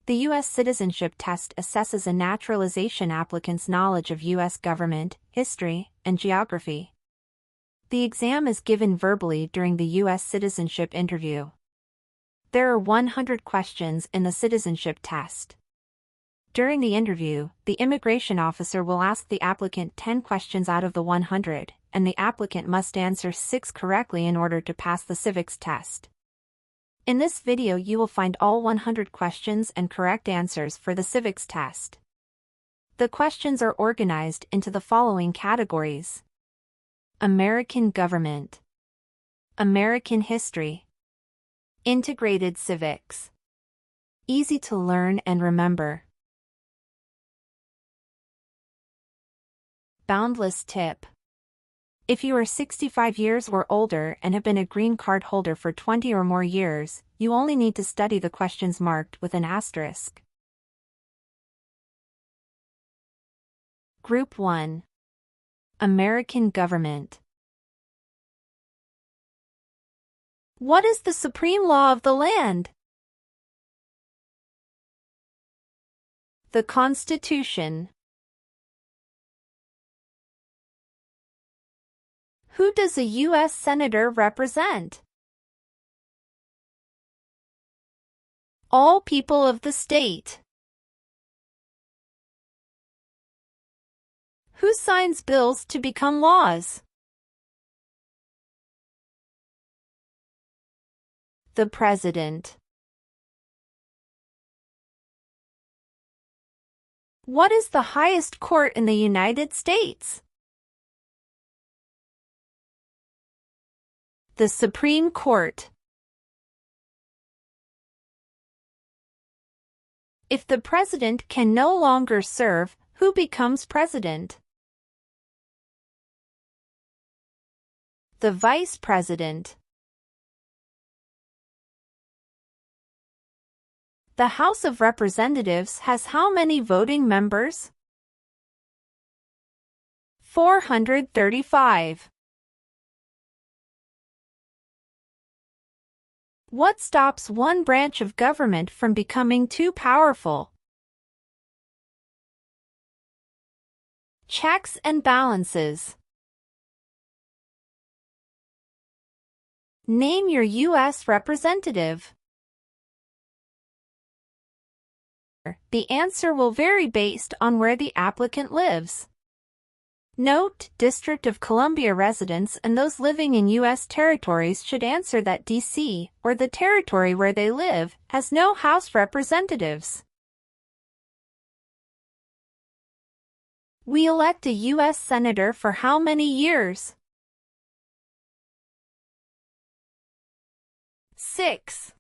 The U.S. Citizenship Test assesses a naturalization applicant's knowledge of U.S. government, history, and geography. The exam is given verbally during the U.S. citizenship interview. There are 100 questions in the citizenship test. During the interview, the immigration officer will ask the applicant 10 questions out of the 100, and the applicant must answer 6 correctly in order to pass the civics test. In this video you will find all 100 questions and correct answers for the civics test. The questions are organized into the following categories: American government, American history, integrated civics, easy to learn and remember. Boundless tip. If you are 65 years or older and have been a green card holder for 20 or more years, you only need to study the questions marked with an asterisk. Group 1. American government. What is the supreme law of the land? The Constitution. Who does a U.S. Senator represent? All people of the state. Who signs bills to become laws? The President. What is the highest court in the United States? The Supreme Court. If the president can no longer serve, who becomes president? The vice president. The House of Representatives has how many voting members? 435. What stops one branch of government from becoming too powerful? Checks and balances. Name your U.S. representative. The answer will vary based on where the applicant lives. Note: District of Columbia residents and those living in U.S. territories should answer that D.C., or the territory where they live, has no House representatives. We elect a U.S. Senator for how many years? 6.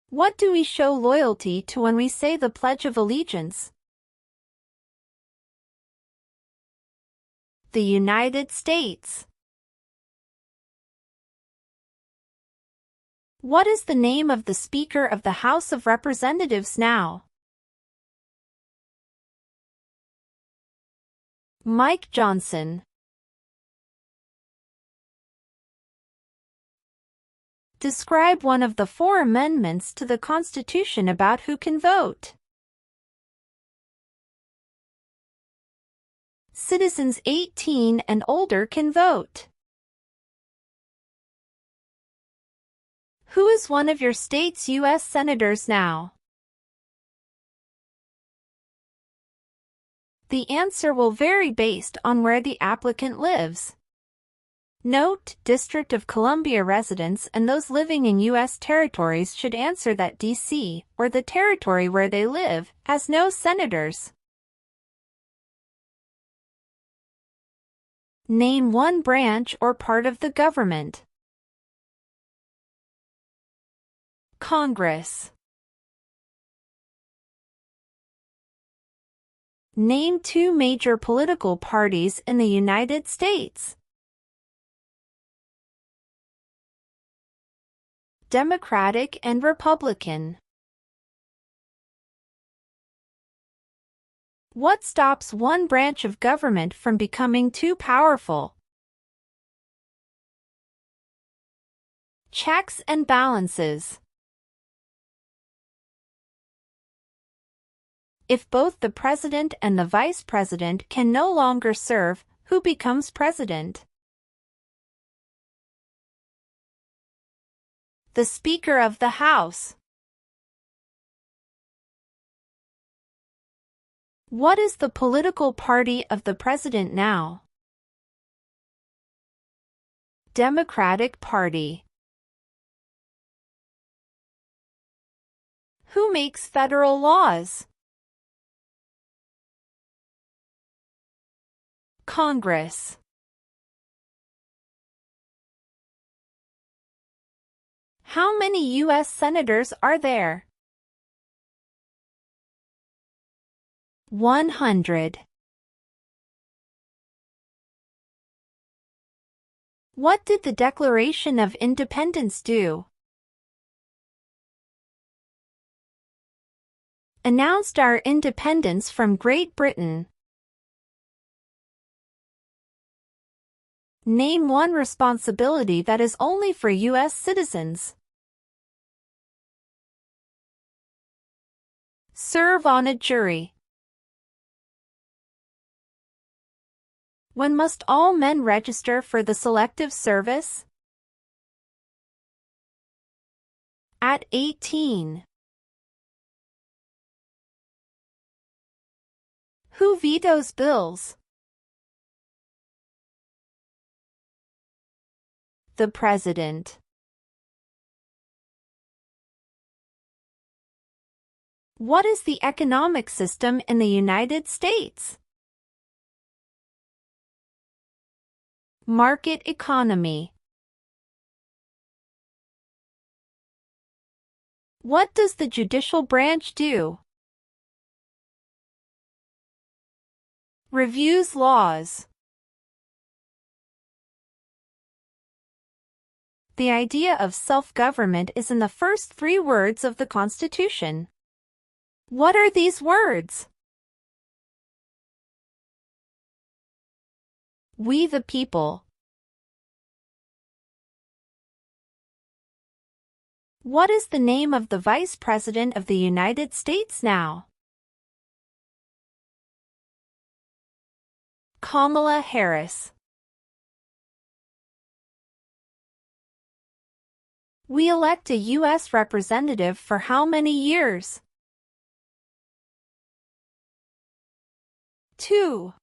What do we show loyalty to when we say the Pledge of Allegiance? The United States. What is the name of the Speaker of the House of Representatives now? Mike Johnson. Describe one of the 4 amendments to the Constitution about who can vote. Citizens 18 and older can vote. Who is one of your state's U.S. senators now? The answer will vary based on where the applicant lives. Note: District of Columbia residents and those living in U.S. territories should answer that D.C., or the territory where they live, has no senators. Name one branch or part of the government. Congress. Name 2 major political parties in the United States. Democratic and Republican. What stops one branch of government from becoming too powerful? Checks and balances. If both the president and the vice president can no longer serve, who becomes president? The Speaker of the House. What is the political party of the president now? Democratic Party. Who makes federal laws? Congress. How many U.S. senators are there? 100. What did the Declaration of Independence do? Announced our independence from Great Britain. Name one responsibility that is only for U.S. citizens. Serve on a jury. When must all men register for the Selective Service? At 18. Who vetoes bills? The President. What is the economic system in the United States? Market economy. What does the judicial branch do? Reviews laws. The idea of self-government is in the first 3 words of the Constitution. What are these words? We the people. What is the name of the Vice President of the United States now? Kamala Harris. We elect a U.S. representative for how many years? 2.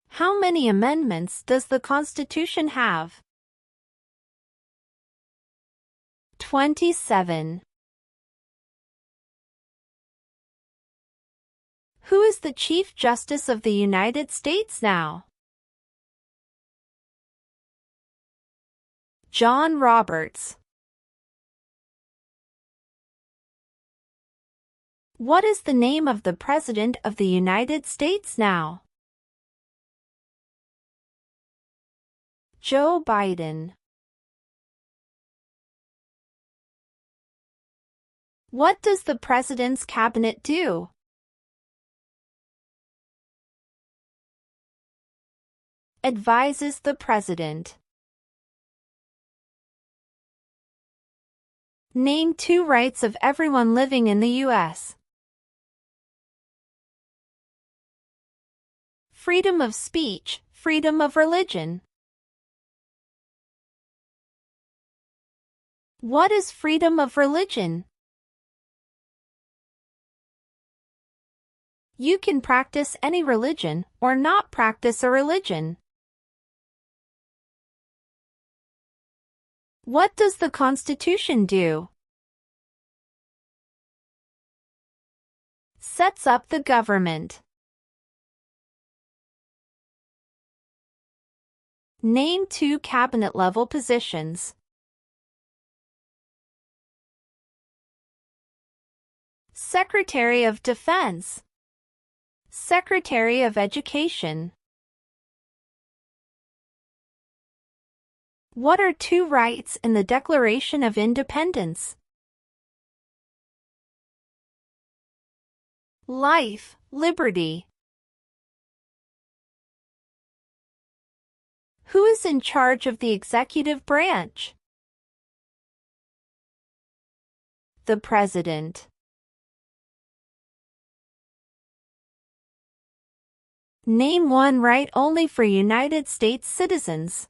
How many amendments does the Constitution have? 27. Who is the Chief Justice of the United States now? John Roberts. What is the name of the President of the United States now? Joe Biden. What does the President's cabinet do? Advises the President. Name 2 rights of everyone living in the U.S. Freedom of speech, freedom of religion. What is freedom of religion? You can practice any religion or not practice a religion. What does the Constitution do? Sets up the government. Name 2 cabinet-level positions. Secretary of Defense. Secretary of Education. What are 2 rights in the Declaration of Independence? Life, liberty. Who is in charge of the executive branch? The President. Name one right only for United States citizens.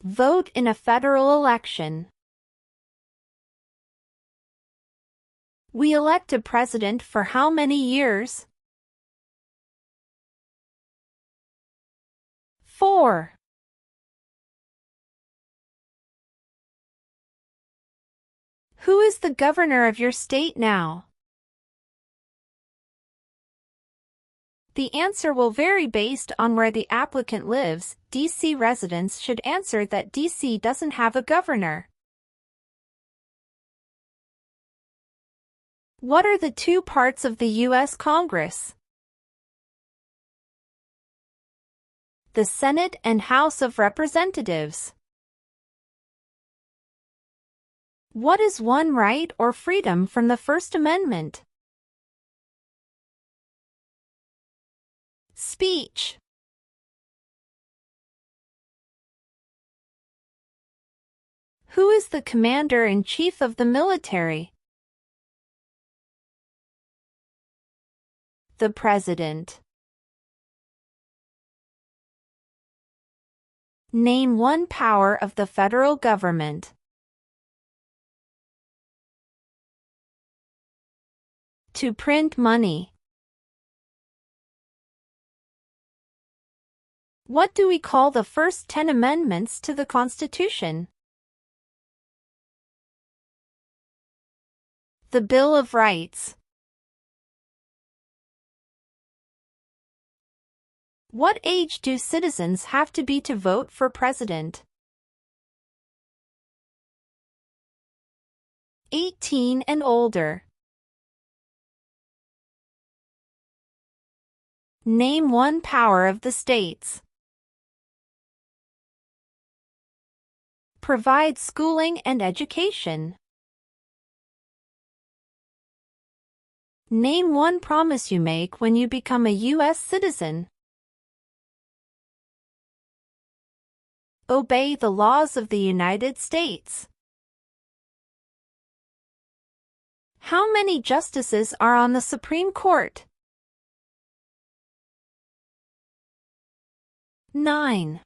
Vote in a federal election. We elect a president for how many years? 4. Who is the governor of your state now? The answer will vary based on where the applicant lives. D.C. residents should answer that D.C. doesn't have a governor. What are the two parts of the U.S. Congress? The Senate and House of Representatives. What is one right or freedom from the First Amendment? Speech. Who is the commander-in-chief of the military? The President. Name one power of the federal government. To print money. What do we call the first 10 amendments to the Constitution? The Bill of Rights. What age do citizens have to be to vote for president? 18 and older. Name one power of the states. Provide schooling and education. Name one promise you make when you become a U.S. citizen. Obey the laws of the United States. How many justices are on the Supreme Court? 9.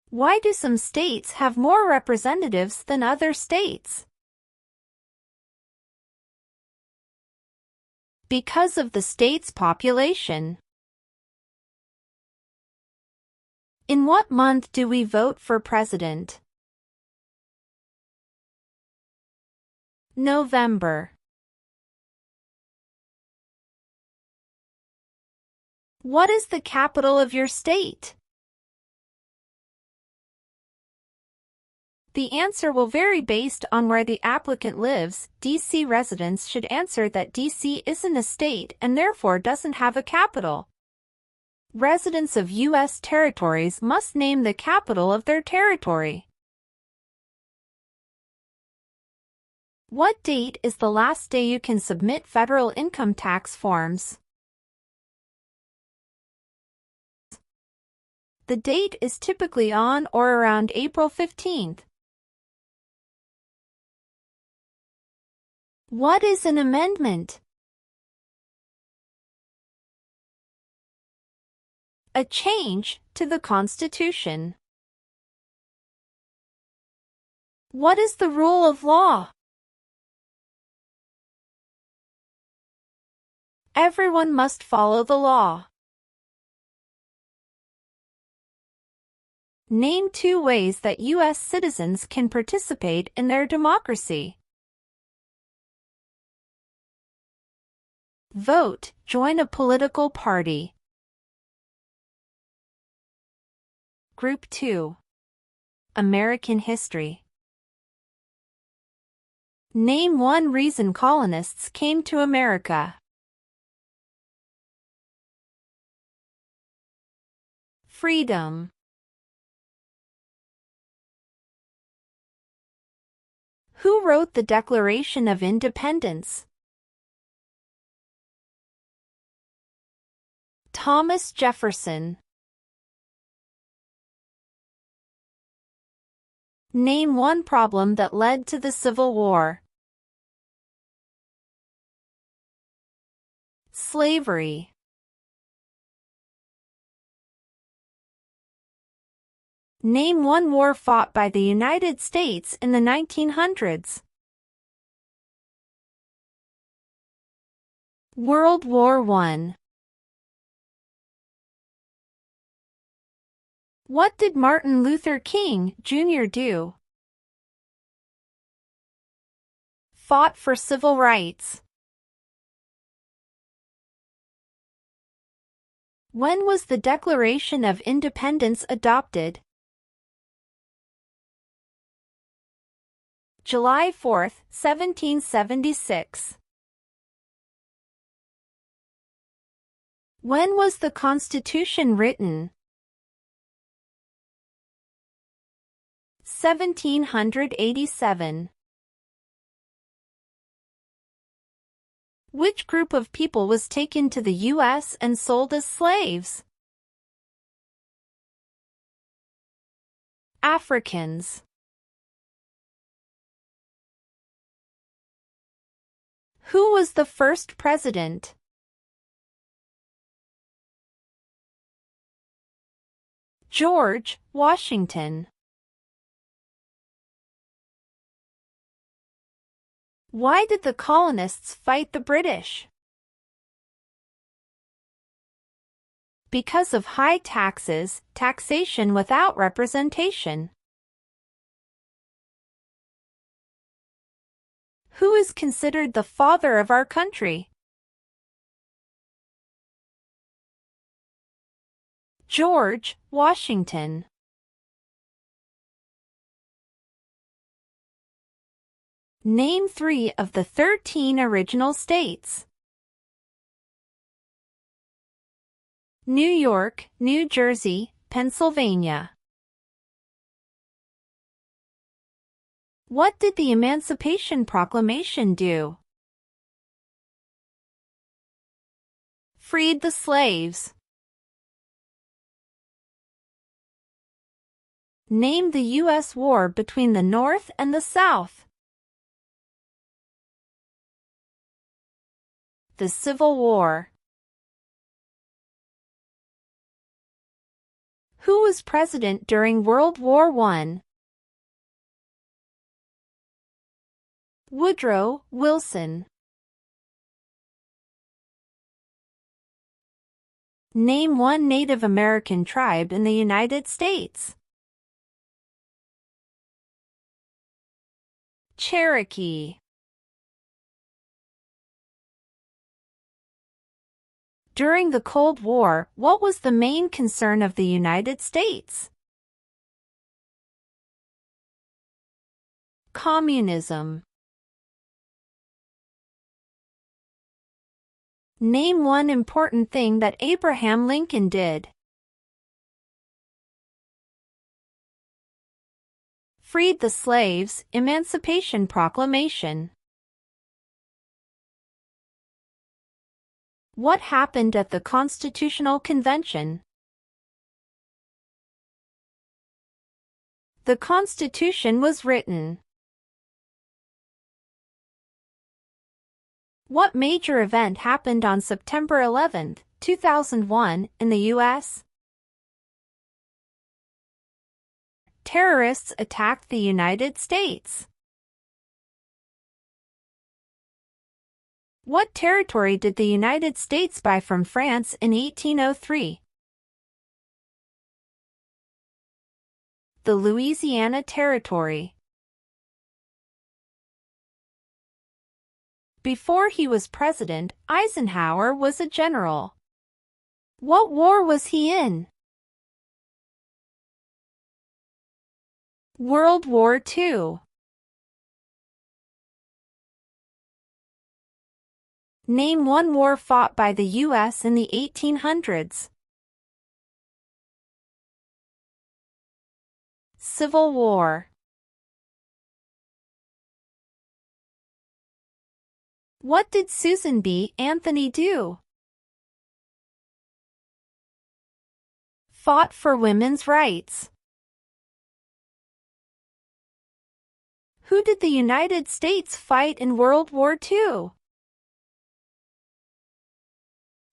Why do some states have more representatives than other states? Because of the state's population. In what month do we vote for president? November. What is the capital of your state? The answer will vary based on where the applicant lives. D.C. residents should answer that D.C. isn't a state and therefore doesn't have a capital. Residents of U.S. territories must name the capital of their territory. What date is the last day you can submit federal income tax forms? The date is typically on or around April 15th. What is an amendment? A change to the Constitution. What is the rule of law? Everyone must follow the law. Name 2 ways that U.S. citizens can participate in their democracy. Vote, join a political party. Group 2. American history. Name one reason colonists came to America. Freedom. Who wrote the Declaration of Independence? Thomas Jefferson. Name one problem that led to the Civil War. Slavery. Name one war fought by the United States in the 1900s. World War I. What did Martin Luther King, Jr. do? Fought for civil rights. When was the Declaration of Independence adopted? July 4, 1776. When was the Constitution written? 1787. Which group of people was taken to the U.S. and sold as slaves? Africans. Who was the first president? George Washington. Why did the colonists fight the British? Because of high taxes, taxation without representation. Who is considered the father of our country? George Washington. Name 3 of the 13 original states. New York, New Jersey, Pennsylvania. What did the Emancipation Proclamation do? Freed the slaves. Name the U.S. war between the North and the South. The Civil War. Who was president during World War I? Woodrow Wilson. Name one Native American tribe in the United States. Cherokee. During the Cold War, what was the main concern of the United States? Communism. Name one important thing that Abraham Lincoln did. Freed the slaves, Emancipation Proclamation. What happened at the Constitutional Convention? The Constitution was written. What major event happened on September 11, 2001, in the U.S.? Terrorists attacked the United States. What territory did the United States buy from France in 1803? The Louisiana Territory. Before he was president, Eisenhower was a general. What war was he in? World War II. Name one war fought by the U.S. in the 1800s. Civil War. What did Susan B. Anthony do? fought for women's rights? Who did the United States fight in World War II?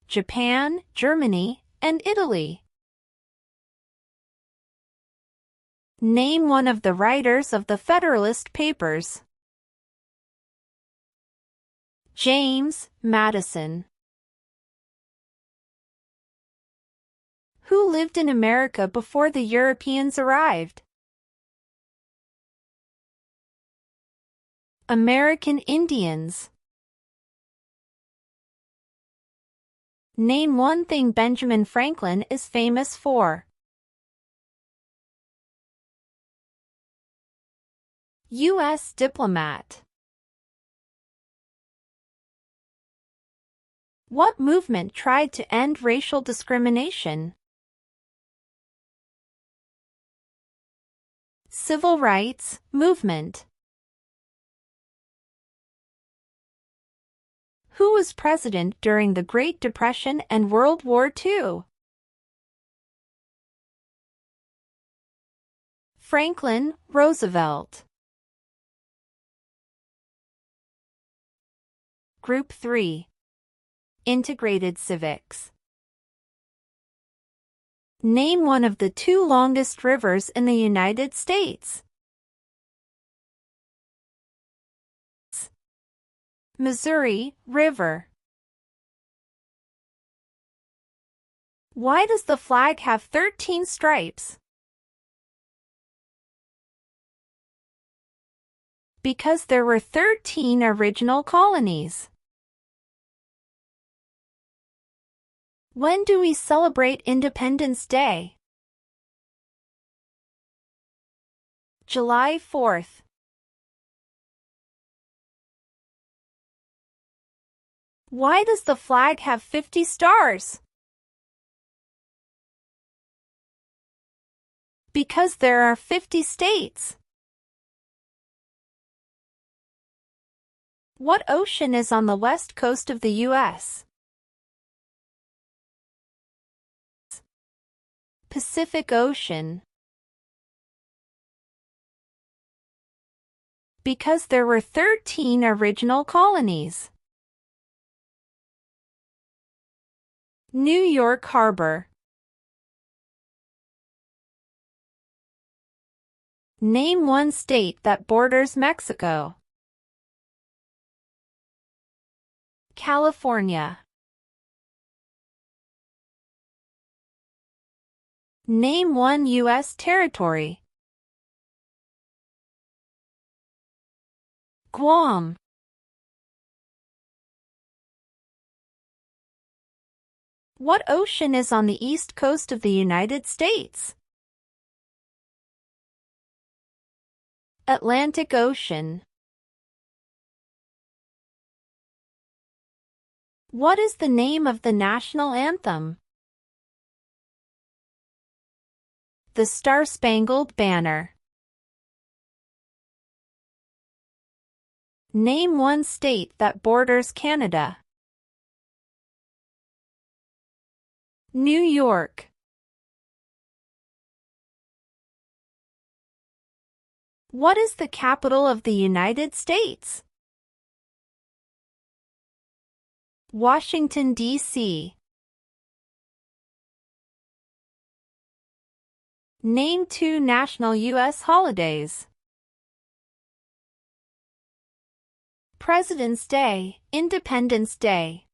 Japan, Germany, and Italy. Name one of the writers of the Federalist Papers. James Madison. Who lived in America before the Europeans arrived? American Indians. Name one thing Benjamin Franklin is famous for. U.S. diplomat. What movement tried to end racial discrimination? Civil rights movement. Who was president during the Great Depression and World War II? Franklin Roosevelt. Group 3. Integrated Civics. Name one of the 2 longest rivers in the United States. Missouri River. Why does the flag have 13 stripes? Because there were 13 original colonies. When do we celebrate Independence Day? July 4th. Why does the flag have 50 stars? Because there are 50 states. What ocean is on the west coast of the U.S.? Pacific Ocean. Because there were 13 original colonies. New York Harbor. Name one state that borders Mexico. California. Name one U.S. territory. Guam. What ocean is on the east coast of the United States? Atlantic Ocean. What is the name of the national anthem? The Star-Spangled Banner. Name one state that borders Canada. New York. What is the capital of the United States? Washington, D.C. Name 2 national U.S. holidays. President's Day, Independence Day.